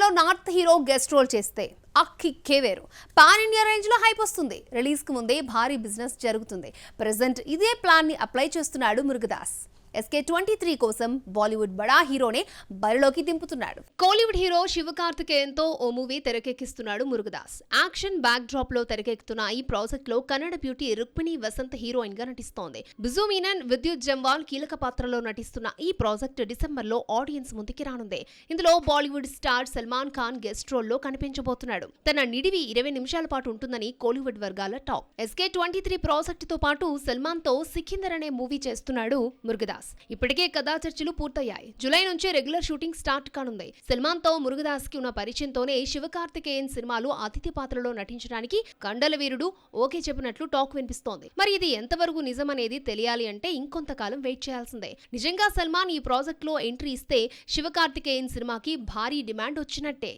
సినిమాలో north hero guest role చేస్తే ఆ కిక్కే వేరు. పాన్ ఇండియా రేంజ్ లో హైప్ వస్తుంది. రిలీజ్ కు ముందే భారీ బిజినెస్ జరుగుతుంది. ప్రెజెంట్ ఇదే ప్లాన్ ని అప్లై చేస్తున్నాడు మురుగదాస్. SK23 కోసం బాలీవుడ్ బడా హీరోనే బరిలోకి దింపుతున్నాడు. కోలీవుడ్ హీరో శివకార్తికేయన్తో ఓ మూవీ తెరకెక్కిస్తున్నాడు మురుగదాస్. యాక్షన్ బ్యాక్ డ్రాప్ లో తెరకెక్కుతున్న ఈ ప్రాజెక్ట్ లో కన్నడ బ్యూటీ రుక్మిణి వసంత్ హీరోయిన్ గా నటిస్తోంది. బిజు మీనన్, విద్యుత్ జంవాల్ కీలక పాత్రలో నటిస్తున్న ఈ ప్రాజెక్ట్ డిసెంబర్ లో ఆడియన్స్ ముందుకి రానుంది. ఇందులో Bollywood star Salman Khan guest role లో కనిపించబోతున్నాడు. తన నిడివి 20 నిమిషాల పాటు ఉంటుందని కోలీవుడ్ వర్గాల టాక్. SK23 ప్రాజెక్ట్ తో పాటు సల్మాన్ తో సికిందర్ అనే మూవీ చేస్తున్నాడు మురుగదాస్. ఇప్పటికే కథా చర్చలు పూర్తయ్యాయి. జూలై నుంచి రెగ్యులర్ షూటింగ్ స్టార్ట్ కానుంది. సల్మాన్ తో మురుగదాస్ కి ఉన్న పరిచయంతోనే శివకార్తికేయన్ సినిమాలో అతిథి పాత్రలో నటించడానికి కండల వీరుడు ఓకే చెప్పినట్లు టాక్ వినిపిస్తోంది. మరి ఇది ఎంతవరకు నిజమనేది తెలియాలి అంటే ఇంకొంతకాలం వెయిట్ చేయాల్సిందే. నిజంగా సల్మాన్ ఈ ప్రాజెక్ట్ లో ఎంట్రీ ఇస్తే శివకార్తికేయన్ సినిమాకి భారీ డిమాండ్ వచ్చినట్టే.